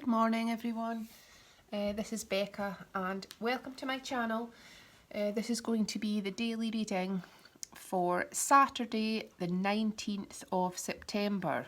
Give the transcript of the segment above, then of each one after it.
morning everyone, this is Becca and welcome to my channel. This is going to be the daily reading for Saturday the 19th of September.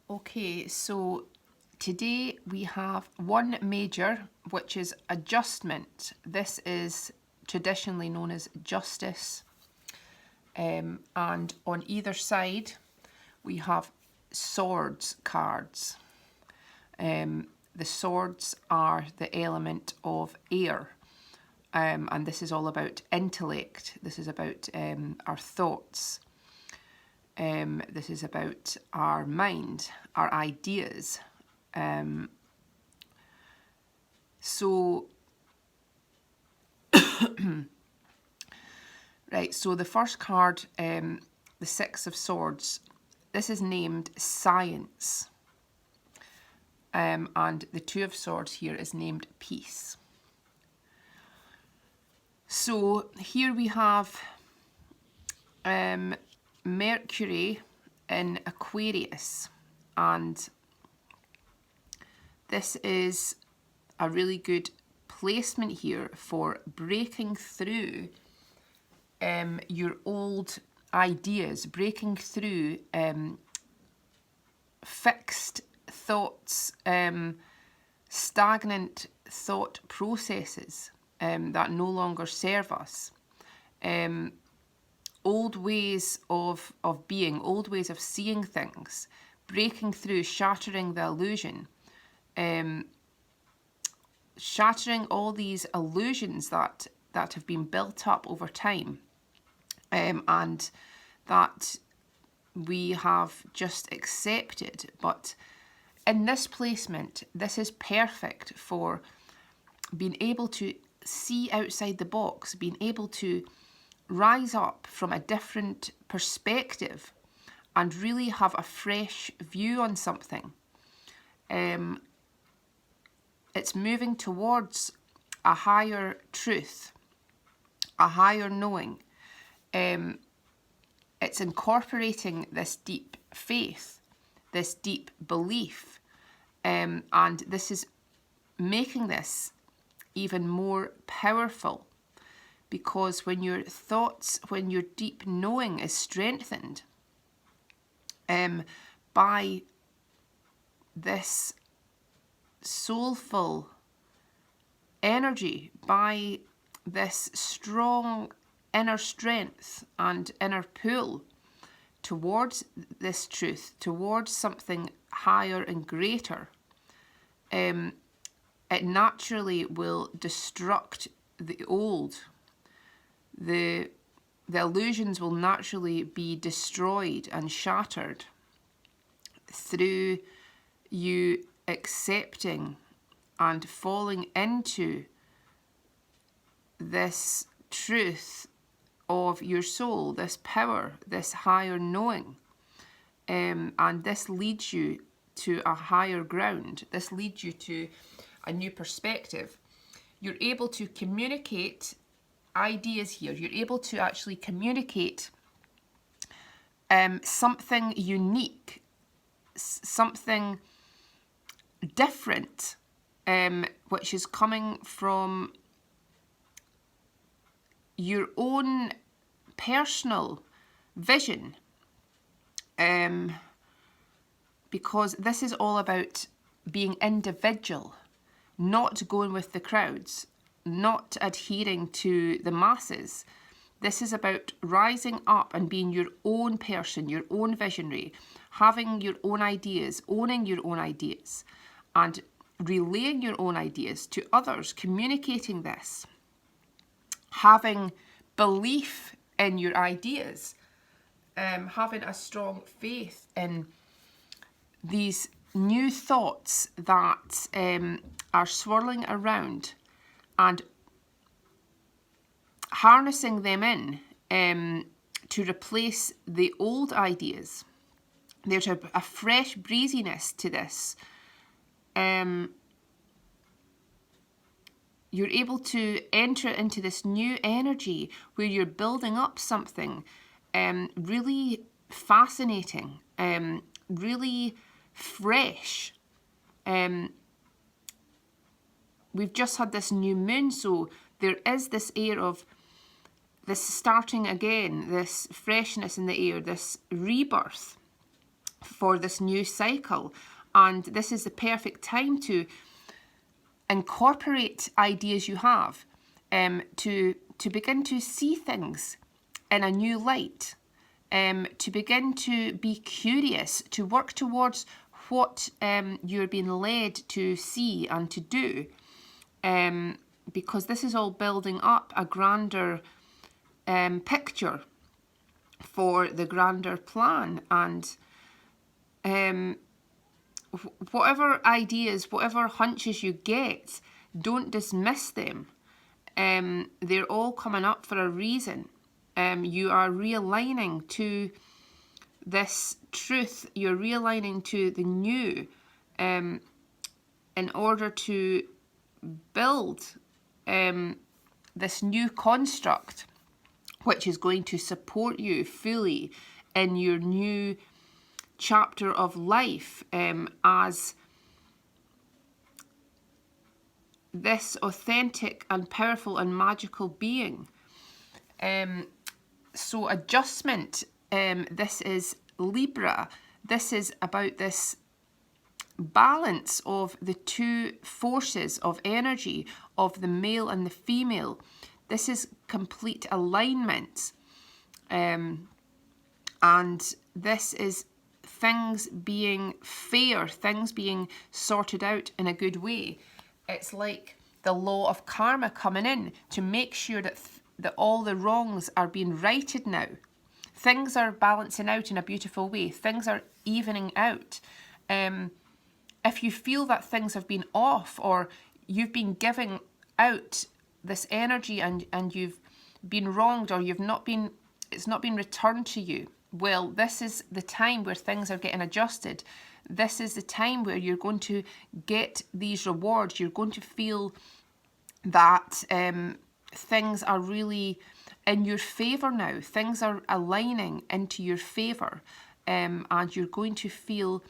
Okay, so today we have one major, which is adjustment. This is traditionally known as justice, and on either side we have swords cards. The swords are the element of air, and this is all about intellect. This is about our thoughts. This is about our mind, our ideas. So the first card, the Six of Swords, this is named Science. And the Two of Swords here is named Peace. So here we have Mercury in Aquarius, and this is a really good placement here for breaking through your old ideas, breaking through fixed thoughts, stagnant thought processes that no longer serve us, old ways of being, old ways of seeing things, breaking through, shattering the illusion, shattering all these illusions that have been built up over time, and that we have just accepted. But in this placement, this is perfect for being able to see outside the box, being able to rise up from a different perspective and really have a fresh view on something. It's moving towards a higher truth, a higher knowing. It's incorporating this deep faith, this deep belief, and this is making this even more powerful, because when your thoughts, when your deep knowing is strengthened by this soulful energy, by this strong inner strength and inner pull towards this truth, towards something higher and greater, it naturally will destruct the old. The illusions will naturally be destroyed and shattered through you accepting and falling into this truth of your soul, this power, this higher knowing, and this leads you to a higher ground. This leads you to a new perspective. You're able to communicate ideas here. You're able to actually communicate something unique, something different, which is coming from your own personal vision, because this is all about being individual, not going with the crowds, not adhering to the masses. This is about rising up and being your own person, your own visionary, having your own ideas, owning your own ideas, and relaying your own ideas to others, communicating this, having belief in your ideas, having a strong faith in these new thoughts that are swirling around, and harnessing them in to replace the old ideas. There's a fresh breeziness to this. You're able to enter into this new energy where you're building up something really fascinating, really fresh, We've just had this new moon, so there is this air of this starting again, this freshness in the air, this rebirth for this new cycle. And this is the perfect time to incorporate ideas you have, to begin to see things in a new light, to begin to be curious, to work towards what you're being led to see and to do, because this is all building up a grander picture for the grander plan. And whatever ideas, whatever hunches you get, don't dismiss them. They're all coming up for a reason. You are realigning to this truth, you're realigning to the new, in order to build this new construct, which is going to support you fully in your new chapter of life, as this authentic and powerful and magical being. So adjustment, this is Libra. This is about this balance of the two forces of energy, of the male and the female. This is complete alignment. And this is things being fair, things being sorted out in a good way. It's like the law of karma coming in to make sure that all the wrongs are being righted now. Things are balancing out in a beautiful way. Things are evening out. If you feel that things have been off, or you've been giving out this energy and you've been wronged, or it's not been returned to you, well, this is the time where things are getting adjusted. This is the time where you're going to get these rewards. You're going to feel that things are really in your favour now. Things are aligning into your favour, and you're going to feel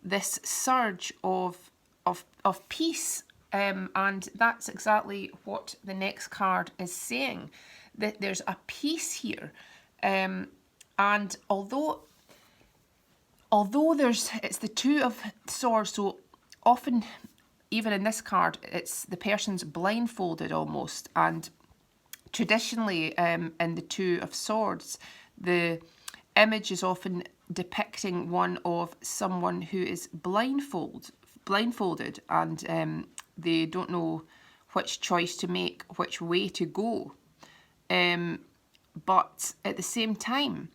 this surge of peace. And that's exactly what the next card is saying, that there's a peace here. And although it's the Two of Swords, so often, even in this card, it's the person's blindfolded almost. And traditionally, in the Two of Swords, the image is often depicting one of someone who is blindfolded, and they don't know which choice to make, which way to go. But at the same time,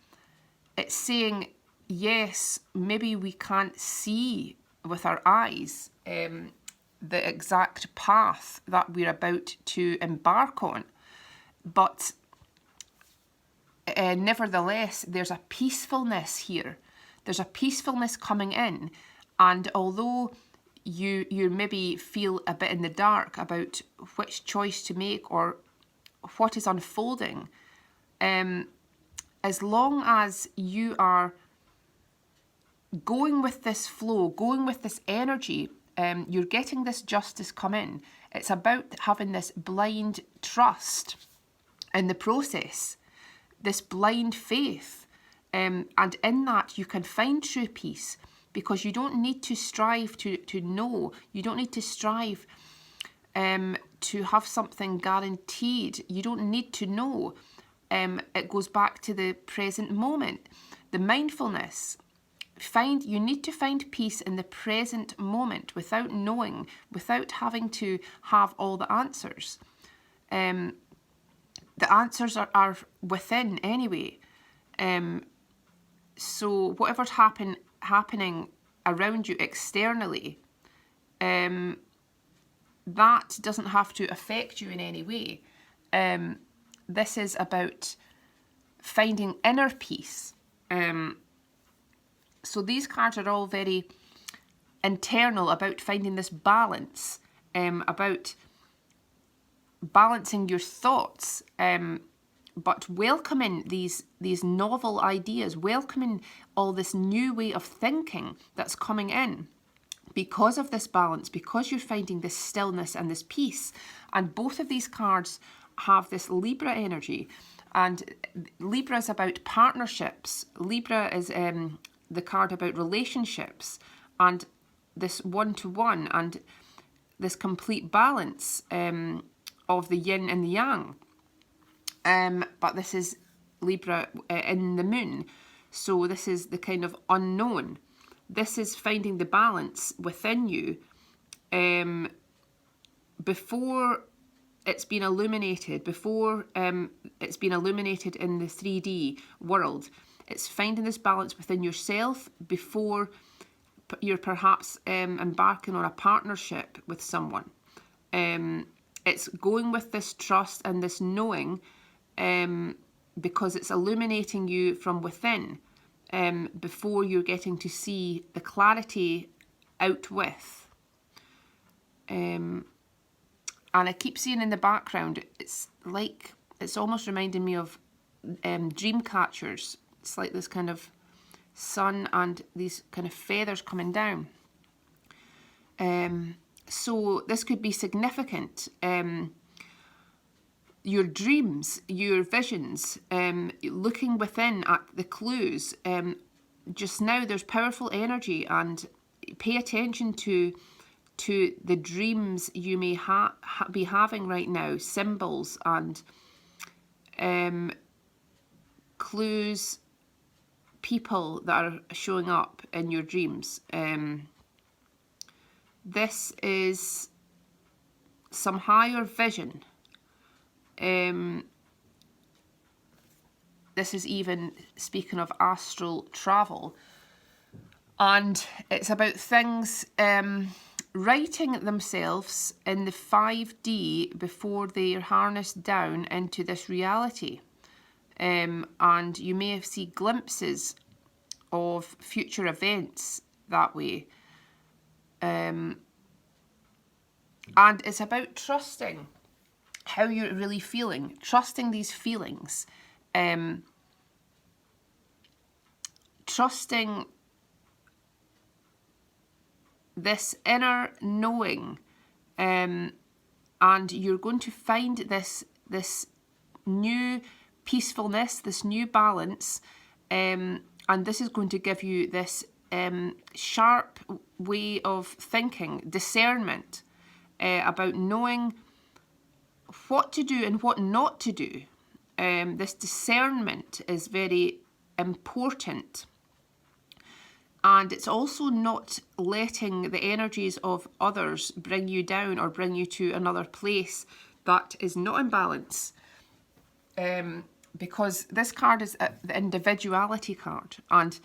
it's saying, yes, maybe we can't see with our eyes the exact path that we're about to embark on, but nevertheless, there's a peacefulness here. There's a peacefulness coming in, and although you maybe feel a bit in the dark about which choice to make or what is unfolding, as long as you are going with this flow, going with this energy, you're getting this justice come in. It's about having this blind trust in the process, this blind faith, and in that you can find true peace, because you don't need to strive to know. You don't need to strive to have something guaranteed. You don't need to know. It goes back to the present moment, the mindfulness. You need to find peace in the present moment without knowing, without having to have all the answers. The answers are within anyway. So whatever's happening around you externally, that doesn't have to affect you in any way. This is about finding inner peace. So these cards are all very internal, about finding this balance, about balancing your thoughts, but welcoming these novel ideas, welcoming all this new way of thinking that's coming in, because of this balance, because you're finding this stillness and this peace. And both of these cards have this Libra energy. And Libra is about partnerships. Libra is the card about relationships and this one-to-one and this complete balance of the yin and the yang. But this is Libra in the moon. So this is the kind of unknown. This is finding the balance within you before it's been illuminated, before it's been illuminated in the 3D world. It's finding this balance within yourself before you're perhaps embarking on a partnership with someone. It's going with this trust and this knowing because it's illuminating you from within before you're getting to see the clarity out with. And I keep seeing in the background, it's almost reminding me of dream catchers. It's like this kind of sun and these kind of feathers coming down. So this could be significant. Your dreams, your visions, looking within at the clues. Just now there's powerful energy, and pay attention to the dreams you may be having right now, symbols and clues, people that are showing up in your dreams. This is some higher vision. This is even speaking of astral travel, and it's about things writing themselves in the 5D before they are harnessed down into this reality. And you may have seen glimpses of future events that way. And it's about trusting how you're really feeling, trusting these feelings, trusting this inner knowing, and you're going to find this new peacefulness, this new balance, and this is going to give you this sharp way of thinking, discernment, about knowing what to do and what not to do. This discernment is very important. And it's also not letting the energies of others bring you down or bring you to another place that is not in balance. Because this card is the individuality card, and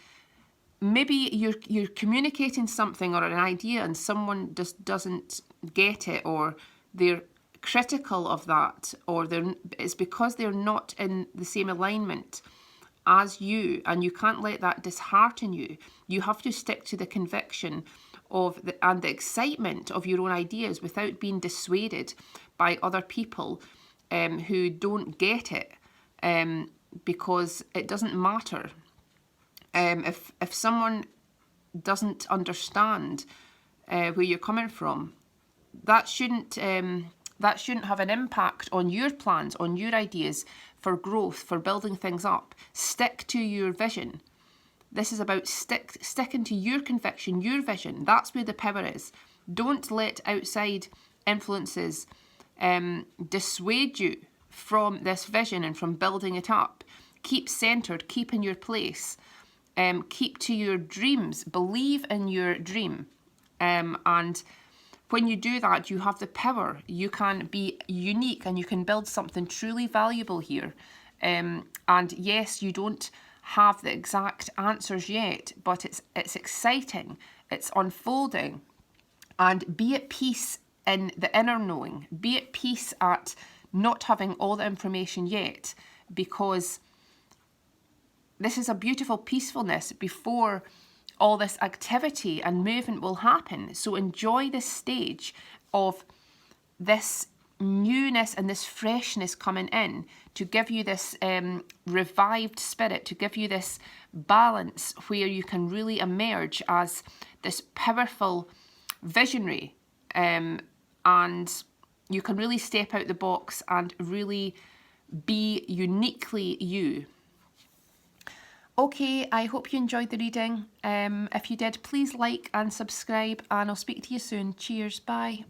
maybe you're communicating something or an idea and someone just doesn't get it, or they're critical of that, or it's because they're not in the same alignment as you, and you can't let that dishearten you. You have to stick to the conviction and the excitement of your own ideas without being dissuaded by other people who don't get it, because it doesn't matter. If someone doesn't understand where you're coming from, that shouldn't have an impact on your plans, on your ideas for growth, for building things up. Stick to your vision. This is about sticking to your conviction, your vision. That's where the power is. Don't let outside influences dissuade you from this vision and from building it up. Keep centered, keep in your place, keep to your dreams, believe in your dream, and when you do that, you have the power. You can be unique and you can build something truly valuable here. And yes, you don't have the exact answers yet, but it's exciting, it's unfolding. And be at peace in the inner knowing. Be at peace at not having all the information yet, because this is a beautiful peacefulness before all this activity and movement will happen. So enjoy this stage of this newness and this freshness coming in to give you this revived spirit, to give you this balance where you can really emerge as this powerful visionary, and you can really step out the box and really be uniquely you. Okay, I hope you enjoyed the reading. If you did, please like and subscribe, and I'll speak to you soon. Cheers, bye.